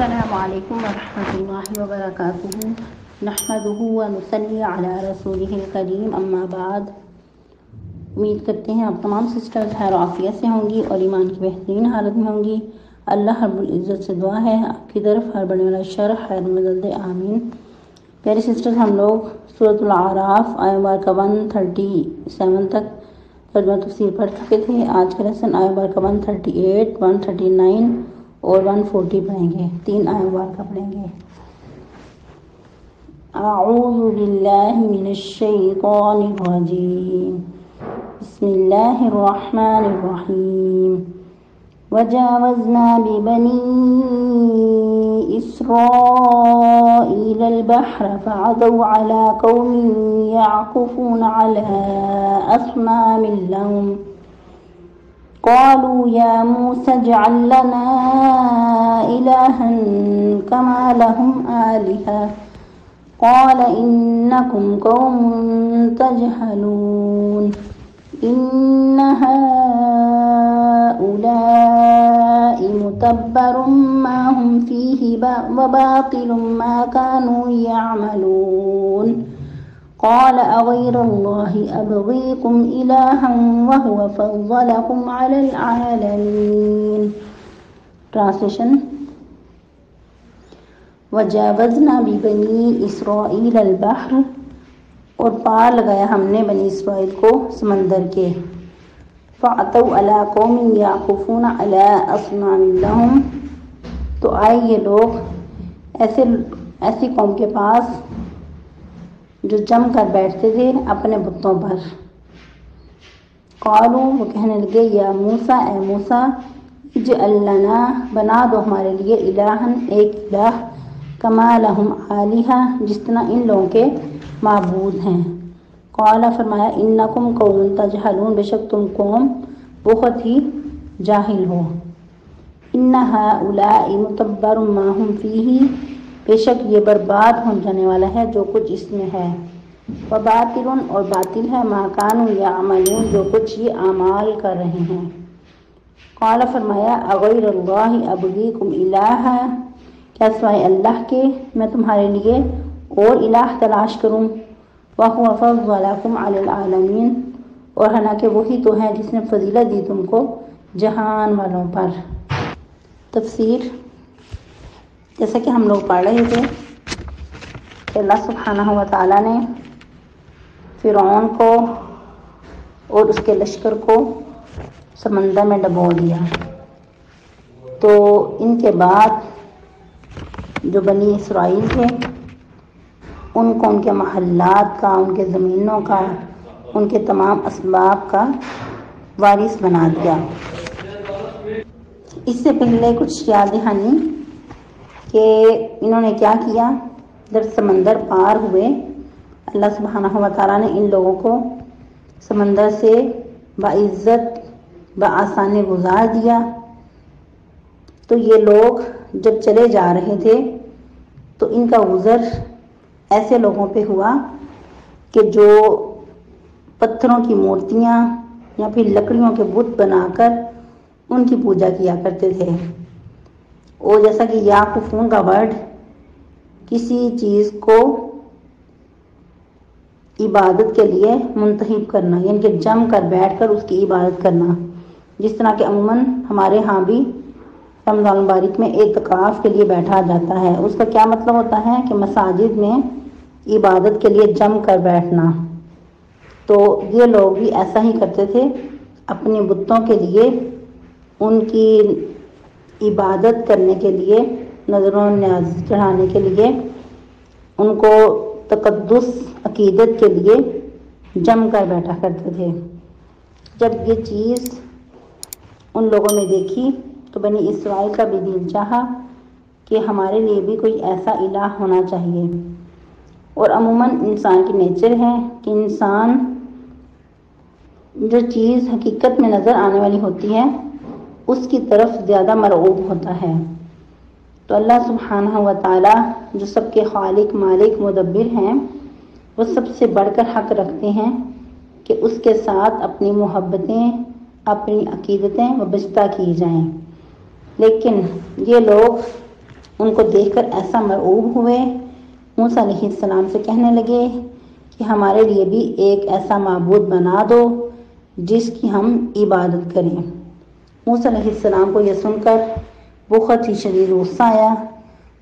السلام علیکم ورحمۃ اللہ وبرکاتہ نحمدہ ونصلی علی رسولہ الکریم اما بعد۔ امید کرتے ہیں آپ تمام سسٹرز خیر و عافیت سے ہوں گی اور ایمان کی بہترین حالت میں ہوں گی۔ اللہ رب العزت سے دعا ہے آپ کی طرف ہر بڑے والا شر خیر مدد دے، آمین۔ پیارے سسٹرز، ہم لوگ سورۃ الاعراف آیہ نمبر 137 تک ترجمہ تفسیر پڑھ چکے تھے۔ آج کا لیسن آیہ نمبر 138، 139 اور 140 پڑھیں گے، 3 آیہ مبارکہ پڑھیں گے۔ اعوذ باللہ من الشیطان الرجیم، بسم اللہ الرحمن الرحیم۔ وجاوزنا ببنی اسرائیل البحر فعتوا علی قوم یعکفون علی اصنام لهم قالوا یا موسى اجعل لنا إلها كما لهم آلهة قال إنكم قوم تجهلون إن هؤلاء متبر ما هم فيه وباطل ما كانوا يعملون قال أغير الله أبغيكم إلها وهو فضلكم على العالمين۔ ٹرانسلیشن: وجاوزنا ببنی اسرائیل البحر، اور پار لگایا ہم نے بنی اسرائیل کو سمندر کے۔ فأتوا علی قوم یعکفون علی اصنام لهم، تو آئے یہ لوگ ایسی قوم کے پاس جو جم کر بیٹھتے تھے اپنے بتوں پر۔ قالوا، وہ کہنے لگے، یا موسیٰ، اے موسیٰ، اجعل لنا، بنا دو ہمارے لیے، الہن، ایک الہ، کما لہم آلہہ، جس طرح ان لوگوں کے معبود ہیں۔ قال، فرمایا، انکم قوم تجہلون، بے شک تم قوم بہت ہی جاہل ہو۔ ان ہؤلاء متبر ما ہم فیہ، بے شک یہ برباد ہو جانے والا ہے جو کچھ اس میں ہے۔ وباطل، اور باطل ہے، ما کانوا یعملون، جو کچھ یہ اعمال کر رہے ہیں۔ قال، فرمایا، اغیر اللہ ابغیکم الہا، کیا سوائے اللہ کے میں تمہارے لیے اور الہ تلاش کروں؟ وہو فضلکم علی العالمین، اور حالانکہ وہی تو ہے جس نے فضیلت دی تم کو جہان والوں پر۔ تفسیر: جیسا کہ ہم لوگ پڑھ رہے تھے کہ اللہ سبحانہ و تعالیٰ نے فرعون کو اور اس کے لشکر کو سمندر میں ڈبو دیا، تو ان کے بعد جو بنی اسرائیل تھے ان کو ان کے محلات کا، ان کے زمینوں کا، ان کے تمام اسباب کا وارث بنا دیا۔ اس سے پہلے کچھ یاد دہانی کہ انہوں نے کیا کیا۔ جب سمندر پار ہوئے، اللہ سبحانہ و تعالیٰ نے ان لوگوں کو سمندر سے باعزت بآسانی گزار دیا، تو یہ لوگ جب چلے جا رہے تھے تو ان کا گزر ایسے لوگوں پہ ہوا کہ جو پتھروں کی مورتیاں یا پھر لکڑیوں کے بت بنا کر ان کی پوجا کیا کرتے تھے۔ اور جیسا کہ یعکفون کا ورڈ کسی چیز کو عبادت کے لیے منتخب کرنا، یعنی کہ جم کر بیٹھ کر اس کی عبادت کرنا، جس طرح کہ عموماً ہمارے ہاں بھی رمضان المبارک میں اعتکاف کے لیے بیٹھا جاتا ہے۔ اس کا کیا مطلب ہوتا ہے کہ مساجد میں عبادت کے لیے جم کر بیٹھنا۔ تو یہ لوگ بھی ایسا ہی کرتے تھے، اپنے بتوں کے لیے، ان کی عبادت کرنے کے لیے، نذر و نیاز چڑھانے کے لیے، ان کو تقدس عقیدت کے لیے جم کر بیٹھا کرتے تھے۔ جب یہ چیز ان لوگوں نے دیکھی تو بنی اسرائیل کا بھی دل چاہا کہ ہمارے لیے بھی کوئی ایسا الہ ہونا چاہیے۔ اور عموماً انسان کی نیچر ہے کہ انسان جو چیز حقیقت میں نظر آنے والی ہوتی ہے اس کی طرف زیادہ مرغوب ہوتا ہے۔ تو اللہ سبحانہ و تعالیٰ جو سب کے خالق، مالک، مدبر ہیں، وہ سب سے بڑھ کر حق رکھتے ہیں کہ اس کے ساتھ اپنی محبتیں، اپنی عقیدتیں وابستہ کی جائیں۔ لیکن یہ لوگ ان کو دیکھ کر ایسا مرعوب ہوئے، موسیٰ علیہ السلام سے کہنے لگے کہ ہمارے لیے بھی ایک ایسا معبود بنا دو جس کی ہم عبادت کریں۔ موسیٰ علیہ السلام کو یہ سن کر بہت ہی شدید غصہ آیا،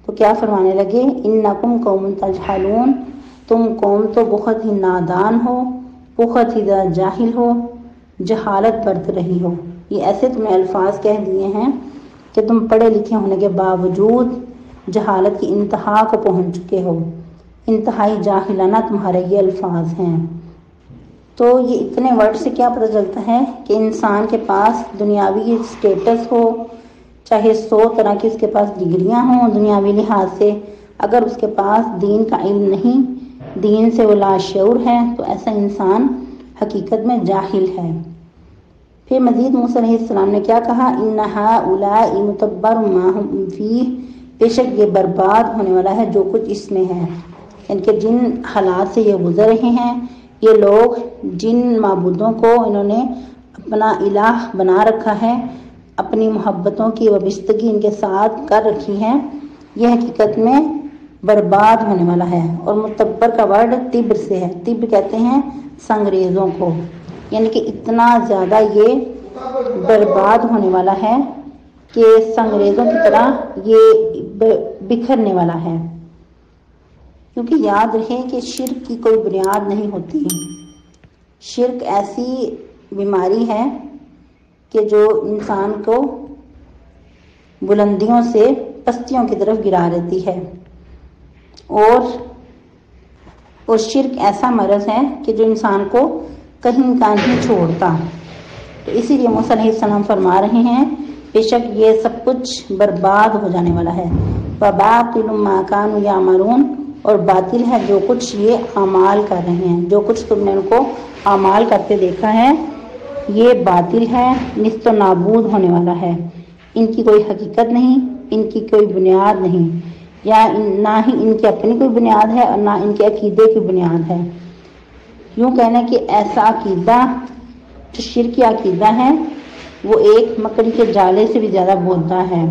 تو کیا فرمانے لگے، انکم قوم تجہلون، تم قوم تو بہت ہی نادان ہو، بہت ہی زیادہ جاہل ہو، جہالت برت رہی ہو۔ یہ ایسے تمہیں الفاظ کہہ دیے ہیں کہ تم پڑھے لکھے ہونے کے باوجود جہالت کی انتہا کو پہنچ چکے ہو، انتہائی جاہلانہ تمہارے یہ الفاظ ہیں۔ تو یہ اتنے ورڈ سے کیا پتہ چلتا ہے کہ انسان کے پاس دنیاوی اسٹیٹس ہو، چاہے 100 طرح کی اس کے پاس ڈگریاں ہوں دنیاوی لحاظ سے، اگر اس کے پاس دین کا علم نہیں، دین سے وہ لاشعور ہے، تو ایسا انسان حقیقت میں جاہل ہے۔ پھر مزید موسیٰ علیہ السلام نے کیا کہا، ان ہؤلاء متبر ما هم فیہ، بے شک یہ برباد ہونے والا ہے جو کچھ اس میں ہے، ان کے جن حالات سے یہ گزر رہے ہیں، یہ لوگ جن معبودوں کو انہوں نے اپنا الہ بنا رکھا ہے، اپنی محبتوں کی وابستگی ان کے ساتھ کر رکھی ہے، یہ حقیقت میں برباد ہونے والا ہے۔ اور متبر کا ورڈ تبر سے ہے، تبر کہتے ہیں سنگریزوں کو، یعنی کہ اتنا زیادہ یہ برباد ہونے والا ہے کہ سنگریزوں کی طرح یہ بکھرنے والا ہے۔ کیونکہ یاد رہے کہ شرک کی کوئی بنیاد نہیں ہوتی، شرک ایسی بیماری ہے کہ جو انسان کو بلندیوں سے پستیوں کی طرف گرا دیتی ہے، اور شرک ایسا مرض ہے کہ جو انسان کو کہیں کا نہیں چھوڑتا۔ تو اسی لیے موسیٰ علیہ السلام فرما رہے ہیں بے شک یہ سب کچھ برباد ہو جانے والا ہے۔ وَبَاطِلٌ مَا كَانُوا يَعْمَلُونَ، اور باطل ہے جو کچھ یہ اعمال کر رہے ہیں، جو کچھ تم نے ان کو اعمال کرتے دیکھا ہے یہ باطل ہے، نیست و نابود ہونے والا ہے، ان کی کوئی حقیقت نہیں، ان کی کوئی بنیاد نہیں، یا نہ ہی ان کی اپنی کوئی بنیاد ہے اور نہ ان کے عقیدے کی بنیاد ہے۔ یوں کہنا کہ ایسا عقیدہ جو شرکی عقیدہ ہے وہ ایک مکڑی کے جالے سے بھی زیادہ بودھا ہے۔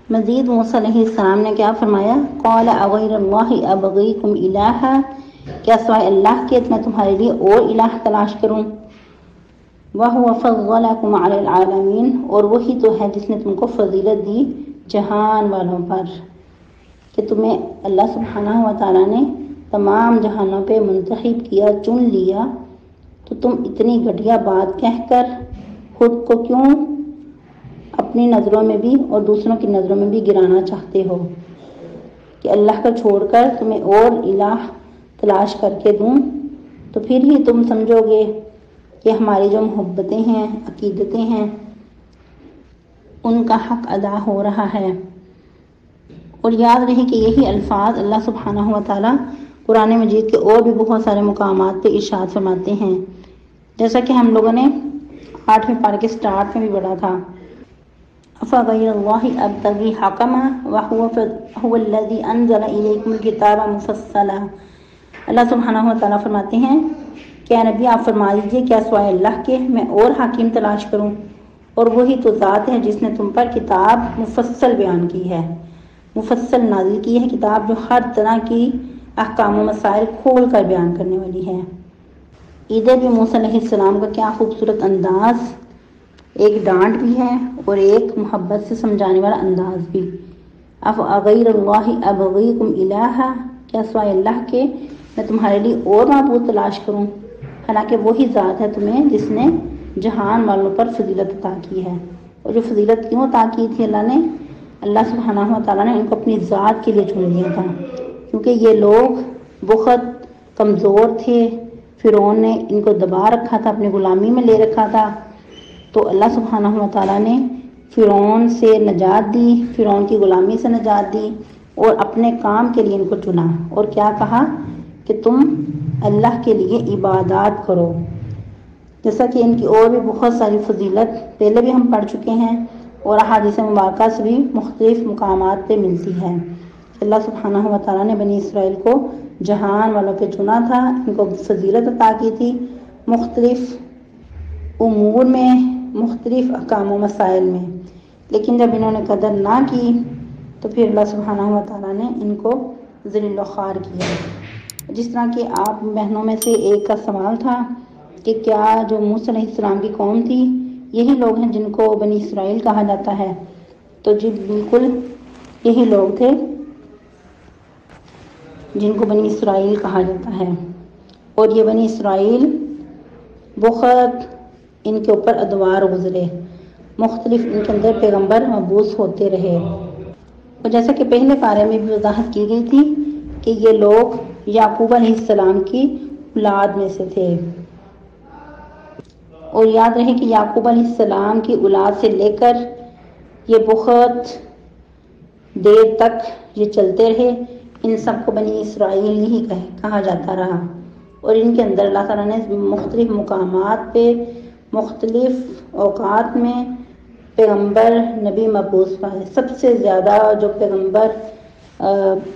مزید موسیٰ علیہ السلام نے کیا فرمایا، قال اغیر اللہ ابغیکم الہا، کیا سوائے اللہ کے میں تمہارے لیے اور الہ تلاش کروں، وَهُوَ فَضَّلَكُمْ عَلَى الْعَالَمِينَ، اور وہی تو ہے جس نے تم کو فضیلت دی جہان والوں پر، کہ تمہیں اللہ سبحانہ و تعالیٰ نے تمام جہانوں پہ منتخب کیا، چن لیا، تو تم اتنی گھٹیا بات کہہ کر خود کو کیوں اپنی نظروں میں بھی اور دوسروں کی نظروں میں بھی گرانا چاہتے ہو، کہ اللہ کا چھوڑ کر تمہیں اور الہ تلاش کر کے دوں، تو پھر ہی تم سمجھو گے کہ ہماری جو محبتیں ہیں، عقیدتیں ہیں، ان کا حق ادا ہو رہا ہے۔ اور یاد رہے کہ یہی الفاظ اللہ سبحانہ و تعالیٰ قرآن مجید کے اور بھی بہت سارے مقامات پہ ارشاد فرماتے ہیں، جیسا کہ ہم لوگوں نے 8ویں پارے کے سٹارٹ میں بھی پڑھا تھا، أَفَغَيْرَ اللَّهِ أَبْتَغِي حَكَمًا وَهُوَ الَّذِي أَنزَلَ إِلَيْكُمُ الْكِتَابَ مُفَصَّلًا۔ اللہ سبحانہ و تعالیٰ فرماتے ہیں کہ اے نبی آپ فرما دیجئے کیا سوائے اللہ کے میں اور حاکم تلاش کروں، اور وہی تو ذات ہے جس نے تم پر کتاب مفصل بیان کی ہے، مفصل نازل کی ہے، کتاب جو ہر طرح کی احکام و مسائل کھول کر بیان کرنے والی ہے۔ ادھر بھی موسیٰ علیہ السلام کا کیا خوبصورت انداز، ایک ڈانٹ بھی ہے اور ایک محبت سے سمجھانے والا انداز بھی۔ اغیر اللہ ابغیکم الہا، کیا سوائے اللہ کے میں تمہارے لیے اور معبود تلاش کروں، حالانکہ وہی ذات ہے تمہیں جس نے جہان والوں پر فضیلت عطا کی ہے۔ اور جو فضیلت کیوں عطا کی تھی اللہ سبحانہ و تعالیٰ نے ان کو اپنی ذات کے لیے چن لیا تھا، کیونکہ یہ لوگ بہت کمزور تھے، فرعون نے ان کو دبا رکھا تھا، اپنی غلامی میں لے رکھا تھا، تو اللہ سبحانہ و تعالیٰ نے فرعون سے نجات دی، فرعون کی غلامی سے نجات دی، اور اپنے کام کے لیے ان کو چنا، اور کیا کہا کہ تم اللہ کے لیے عبادات کرو، جیسا کہ ان کی اور بھی بہت ساری فضیلت پہلے بھی ہم پڑھ چکے ہیں اور احادیث مبارکہ سے بھی مختلف مقامات پہ ملتی ہے۔ اللہ سبحانہ و تعالیٰ نے بنی اسرائیل کو جہان والوں پہ چنا تھا، ان کو فضیلت عطا کی تھی، مختلف امور میں، مختلف احکام و مسائل میں، لیکن جب انہوں نے قدر نہ کی تو پھر اللہ سبحانہ و تعالیٰ نے ان کو ذلیل و خوار کیا۔ جس طرح کہ آپ بہنوں میں سے ایک کا سوال تھا کہ کیا جو موسیٰ علیہ السلام کی قوم تھی یہی لوگ ہیں جن کو بنی اسرائیل کہا جاتا ہے؟ تو جی بالکل یہی لوگ تھے جن کو بنی اسرائیل کہا جاتا ہے۔ اور یہ بنی اسرائیل بہت ان کے اوپر ادوار گزرے، مختلف ان کے اندر پیغمبر مبعوث ہوتے رہے، اور جیسا کہ پہلے پارے میں بھی وضاحت کی گئی تھی کہ یہ لوگ یعقوب علیہ السلام کی اولاد میں سے تھے۔ اور یاد رہے کہ یعقوب علیہ السلام کی اولاد سے لے کر یہ بہت دیر تک یہ چلتے رہے، ان سب کو بنی اسرائیل ہی کہا جاتا رہا۔ اور ان کے اندر اللہ تعالیٰ نے مختلف مقامات پہ مختلف اوقات میں پیغمبر نبی مبعوث پائے۔ سب سے زیادہ جو پیغمبر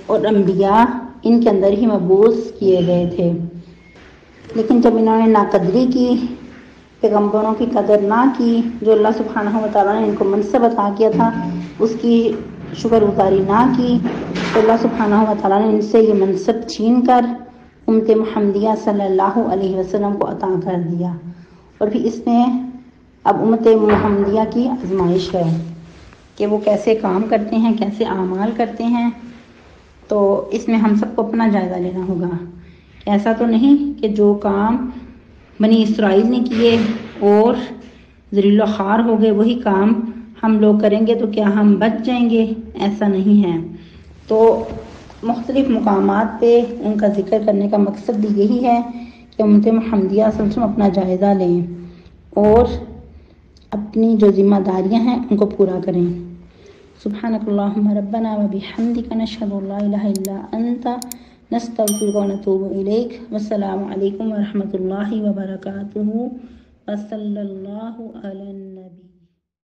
اور انبیاء ان کے اندر ہی مبعوث کیے گئے تھے، لیکن جب انہوں نے ناقدری کی، پیغمبروں کی قدر نہ کی، جو اللہ سبحانہ و تعالیٰ نے ان کو منصب عطا کیا تھا اس کی شکر گزاری نہ کی، تو اللہ سبحانہ و تعالیٰ نے ان سے یہ منصب چھین کر امت محمدیہ صلی اللہ علیہ وسلم کو عطا کر دیا۔ اور پھر اس میں اب امت محمدیہ کی آزمائش ہے کہ وہ کیسے کام کرتے ہیں، کیسے اعمال کرتے ہیں۔ تو اس میں ہم سب کو اپنا جائزہ لینا ہوگا کہ ایسا تو نہیں کہ جو کام بنی اسرائیل نے کیے اور ذلیل و خوار ہو گئے وہی کام ہم لوگ کریں گے تو کیا ہم بچ جائیں گے؟ ایسا نہیں ہے۔ تو مختلف مقامات پہ ان کا ذکر کرنے کا مقصد بھی یہی ہے کہ امت محمدیہ صلی اللہ علیہ وسلم اپنا جائزہ لیں اور اپنی جو ذمہ داریاں ہیں ان کو پورا کریں۔ سبحانک اللہم ربنا و بحمدک نشہد ان لا الہ الا انت نستغفرک و نتوب الیک۔ والسلام علیکم ورحمۃ اللہ وبرکاتہ، وصلی اللہ علی النبی۔